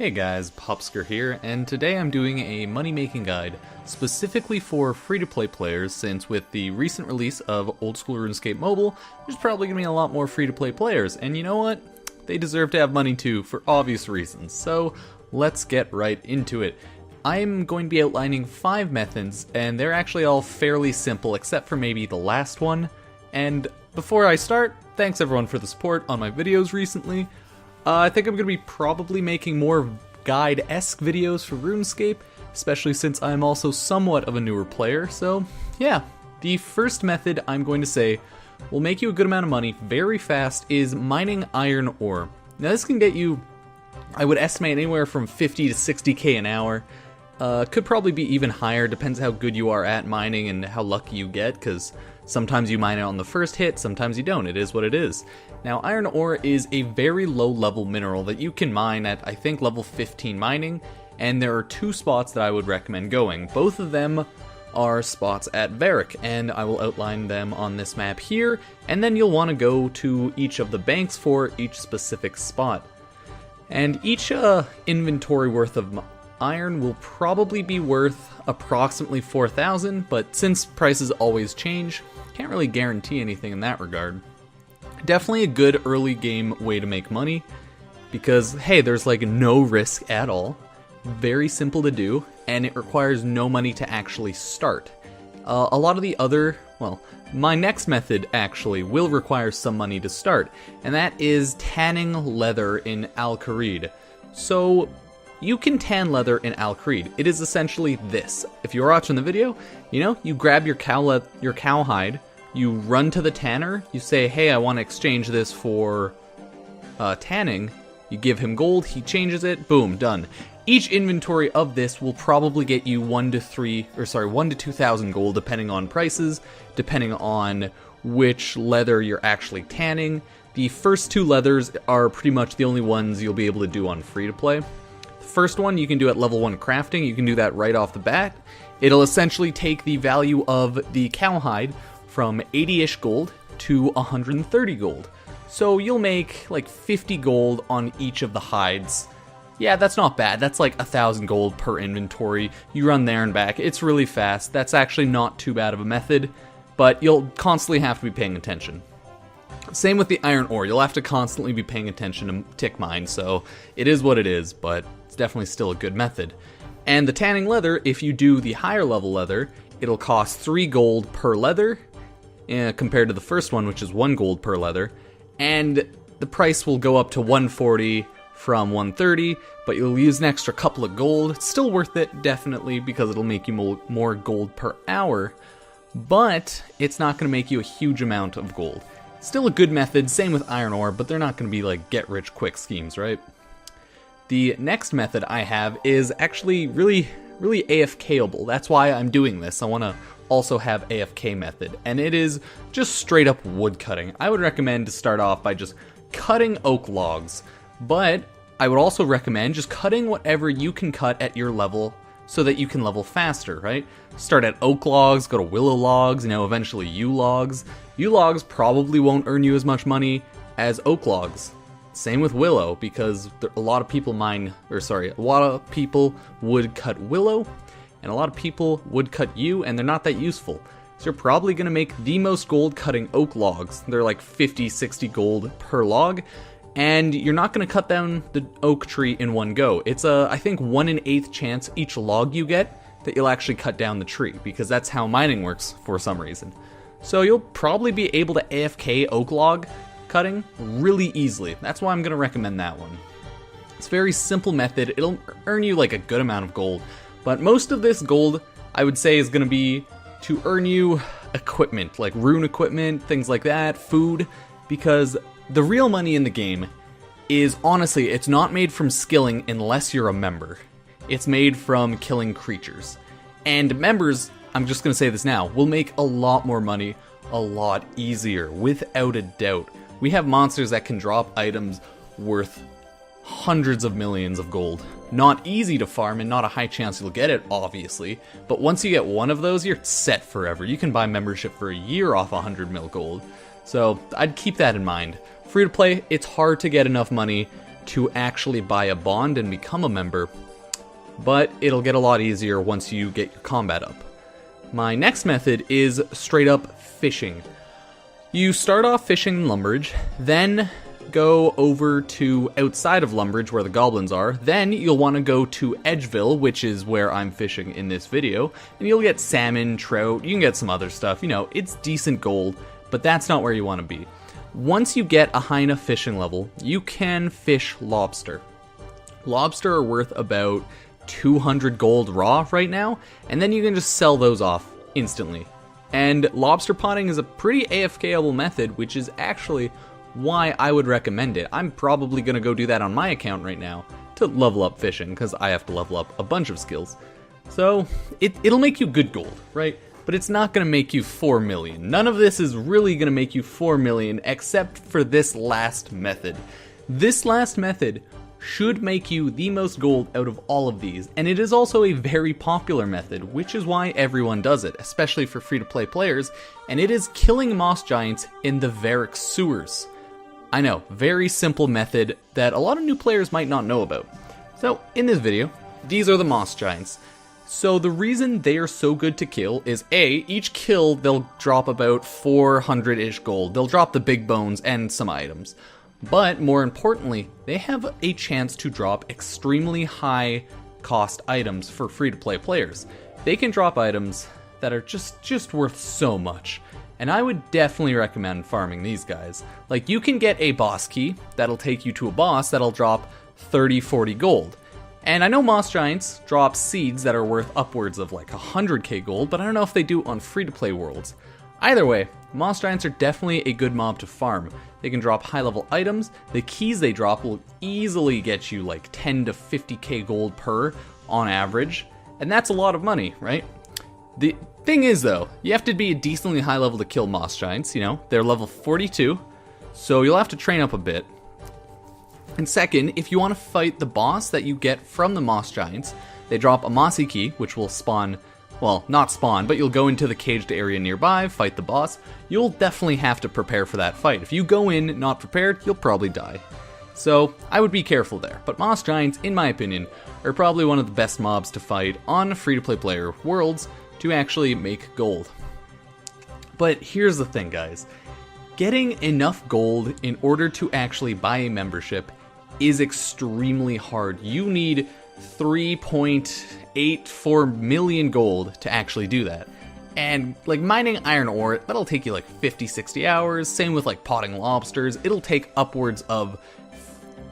Hey guys, Pupsker here, and today I'm doing a money-making guide specifically for free-to-play players, since with the recent release of Old School RuneScape Mobile, there's probably going to be a lot more free-to-play players, and you know what? They deserve to have money too, for obvious reasons, so let's get right into it. I'm going to be outlining 5 methods, and they're actually all fairly simple, except for maybe the last one. And before I start, thanks everyone for the support on my videos recently. I think I'm going to be probably making more guide-esque videos for RuneScape, especially since I'm also somewhat of a newer player, so yeah. The first method I'm going to say will make you a good amount of money very fast is mining iron ore. Now this can get you, I would estimate, anywhere from 50 to 60k an hour. Could probably be even higher, depends how good you are at mining and how lucky you get, because sometimes you mine it on the first hit, sometimes you don't. It is what it is. Now, iron ore is a very low-level mineral that you can mine at, I think, level 15 mining, and there are 2 spots that I would recommend going. Both of them are spots at Varric, and I will outline them on this map here, and then you'll want to go to each of the banks for each specific spot. And each inventory worth of iron will probably be worth approximately 4,000, but since prices always change, can't really guarantee anything in that regard. Definitely a good early game way to make money, because hey, there's like no risk at all, very simple to do, and it requires no money to actually start. A lot of the other, well, my next method actually will require some money to start, and that is tanning leather in Al-Kharid. So you can tan leather in Al-Kharid. It is essentially this. If you're watching the video, you grab your cow hide, you run to the tanner, you say, hey, I want to exchange this for tanning. You give him gold, he changes it, boom, done. Each inventory of this will probably get you 1 to 2,000 gold, depending on prices, depending on which leather you're actually tanning. The first 2 leathers are pretty much the only ones you'll be able to do on free-to-play. First one you can do at level 1 crafting, you can do that right off the bat. It'll essentially take the value of the cowhide from 80-ish gold to 130 gold. So you'll make like 50 gold on each of the hides. Yeah, that's not bad. That's like 1,000 gold per inventory. You run there and back. It's really fast. That's actually not too bad of a method, but you'll constantly have to be paying attention. Same with the iron ore. You'll have to constantly be paying attention to tick mine, so it is what it is, but it's definitely still a good method. And the tanning leather, if you do the higher level leather, it'll cost 3 gold per leather, compared to the first one, which is 1 gold per leather, and the price will go up to 140 from 130, but you'll use an extra couple of gold. It's still worth it, definitely, because it'll make you more gold per hour, but it's not going to make you a huge amount of gold. Still a good method, same with iron ore, but they're not going to be like get-rich-quick schemes, right? The next method I have is actually really AFKable. That's why I'm doing this. I want to also have AFK method, and it is just straight up wood cutting. I would recommend to start off by just cutting oak logs, but I would also recommend just cutting whatever you can cut at your level so that you can level faster, right? Start at oak logs, go to willow logs, eventually yew logs. Yew logs probably won't earn you as much money as oak logs. Same with willow, because a lot of people would cut willow, and a lot of people would cut yew, and they're not that useful. So you're probably going to make the most gold cutting oak logs. They're like 50, 60 gold per log, and you're not going to cut down the oak tree in one go. It's I think 1 in 8th chance each log you get that you'll actually cut down the tree, because that's how mining works for some reason. So you'll probably be able to AFK oak log cutting really easily. That's why I'm going to recommend that one. It's a very simple method. It'll earn you like a good amount of gold, but most of this gold, I would say, is going to be to earn you equipment, like rune equipment, things like that, food, because the real money in the game is, honestly, it's not made from skilling unless you're a member. It's made from killing creatures. And members, I'm just going to say this now, will make a lot more money a lot easier, without a doubt. We have monsters that can drop items worth hundreds of millions of gold. Not easy to farm and not a high chance you'll get it, obviously, but once you get one of those, you're set forever. You can buy membership for a year off 100 mil gold. So I'd keep that in mind. Free to play, it's hard to get enough money to actually buy a bond and become a member, but it'll get a lot easier once you get your combat up. My next method is straight up fishing. You start off fishing in Lumbridge, then go over to outside of Lumbridge where the goblins are, then you'll want to go to Edgeville, which is where I'm fishing in this video, and you'll get salmon, trout, you can get some other stuff, you know, it's decent gold, but that's not where you want to be. Once you get a high enough fishing level, you can fish lobster. Lobster are worth about 200 gold raw right now, and then you can just sell those off instantly. And lobster potting is a pretty AFK-able method, which is actually why I would recommend it. I'm probably going to go do that on my account right now to level up fishing, because I have to level up a bunch of skills. So, it'll make you good gold, right? But it's not going to make you 4 million. None of this is really going to make you 4 million, except for this last method. This last method should make you the most gold out of all of these, and it is also a very popular method, which is why everyone does it, especially for free-to-play players, and it is killing moss giants in the Varric sewers. I know, very simple method that a lot of new players might not know about. So, in this video, these are the moss giants. So the reason they are so good to kill is A, each kill they'll drop about 400-ish gold. They'll drop the big bones and some items. But more importantly, they have a chance to drop extremely high cost items for free-to-play players. They can drop items that are just worth so much. And I would definitely recommend farming these guys. Like, you can get a boss key that'll take you to a boss that'll drop 30-40 gold. And I know moss giants drop seeds that are worth upwards of like 100k gold, but I don't know if they do on free-to-play worlds. Either way, moss giants are definitely a good mob to farm. They can drop high-level items. The keys they drop will easily get you like 10 to 50k gold per on average, and that's a lot of money, right? The thing is though, you have to be a decently high level to kill moss giants, you know, they're level 42, so you'll have to train up a bit. And second, if you want to fight the boss that you get from the moss giants, they drop a mossy key, which will spawn, well, not spawn, but you'll go into the caged area nearby, fight the boss. You'll definitely have to prepare for that fight. If you go in not prepared, you'll probably die. So I would be careful there, but moss giants, in my opinion, are probably one of the best mobs to fight on free-to-play player worlds to actually make gold. But here's the thing, guys. Getting enough gold in order to actually buy a membership is extremely hard. You need 3.84 million gold to actually do that. And like mining iron ore, that'll take you like 50-60 hours. Same with like potting lobsters. It'll take upwards of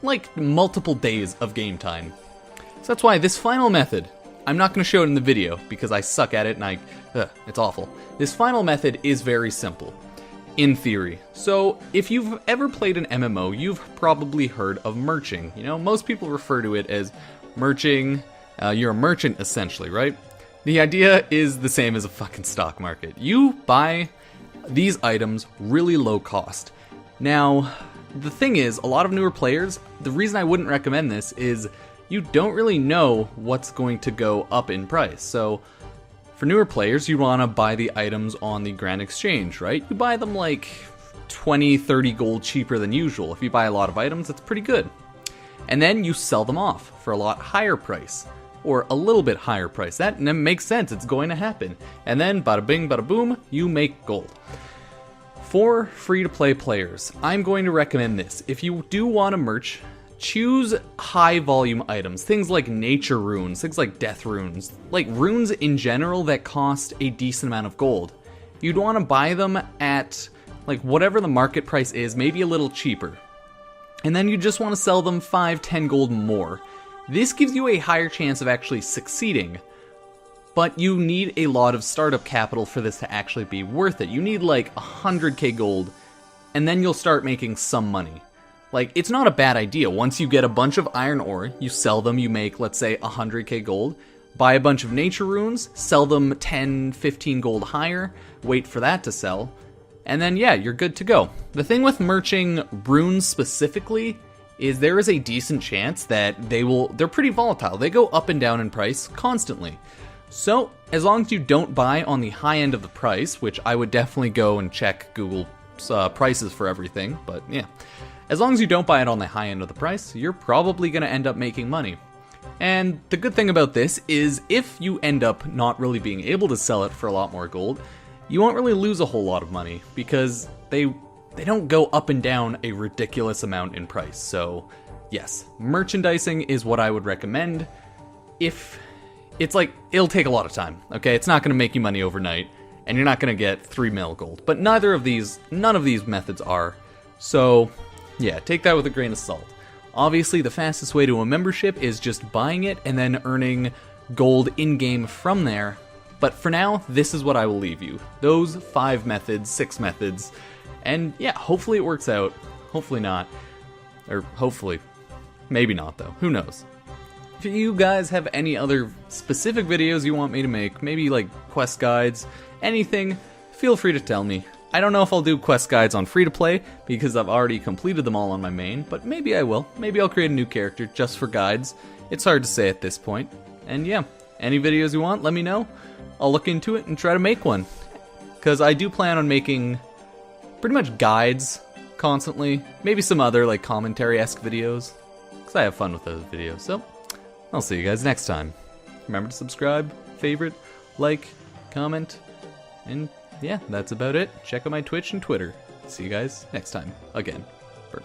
like multiple days of game time. So that's why this final method, I'm not going to show it in the video because I suck at it and it's awful. This final method is very simple, in theory. So if you've ever played an MMO, you've probably heard of merching. You know, most people refer to it as merching. You're a merchant essentially, right? The idea is the same as a fucking stock market. You buy these items really low cost. Now, the thing is, a lot of newer players, the reason I wouldn't recommend this is you don't really know what's going to go up in price. So for newer players, you want to buy the items on the Grand Exchange, right? You buy them like 20, 30 gold cheaper than usual. If you buy a lot of items, that's pretty good. And then you sell them off for a lot higher price, or a little bit higher price. That makes sense, it's going to happen. And then bada bing, bada boom, you make gold. For free-to-play players, I'm going to recommend this. If you do want to merch, choose high volume items, things like nature runes, things like death runes, like runes in general that cost a decent amount of gold. You'd want to buy them at like whatever the market price is, maybe a little cheaper. And then you just want to sell them 5-10 gold more. This gives you a higher chance of actually succeeding, but you need a lot of startup capital for this to actually be worth it. You need like 100k gold, and then you'll start making some money. Like, it's not a bad idea. Once you get a bunch of iron ore, you sell them, you make, let's say, 100k gold, buy a bunch of nature runes, sell them 10, 15 gold higher, wait for that to sell, and then yeah, you're good to go. The thing with merching runes specifically is there is a decent chance that they're pretty volatile. They go up and down in price constantly. So, as long as you don't buy on the high end of the price, which I would definitely go and check Google prices for everything, but yeah. as long as you don't buy it on the high end of the price, you're probably going to end up making money. And the good thing about this is if you end up not really being able to sell it for a lot more gold, you won't really lose a whole lot of money because they don't go up and down a ridiculous amount in price. So yes, merchandising is what I would recommend. If it's like, it'll take a lot of time, okay? It's not going to make you money overnight, and you're not going to get 3 mil gold. But none of these methods are. So yeah, take that with a grain of salt. Obviously, the fastest way to a membership is just buying it and then earning gold in-game from there. But for now, this is what I will leave you. Those 5 methods, 6 methods, and yeah, hopefully it works out. Hopefully not. Or hopefully. Maybe not, though. Who knows? If you guys have any other specific videos you want me to make, maybe like quest guides, anything, feel free to tell me. I don't know if I'll do quest guides on free-to-play, because I've already completed them all on my main, but maybe I will. Maybe I'll create a new character just for guides. It's hard to say at this point. And yeah, any videos you want, let me know. I'll look into it and try to make one. Because I do plan on making pretty much guides constantly. Maybe some other like commentary-esque videos. Because I have fun with those videos. So, I'll see you guys next time. Remember to subscribe, favorite, like, comment, and yeah, that's about it. Check out my Twitch and Twitter. See you guys next time, again.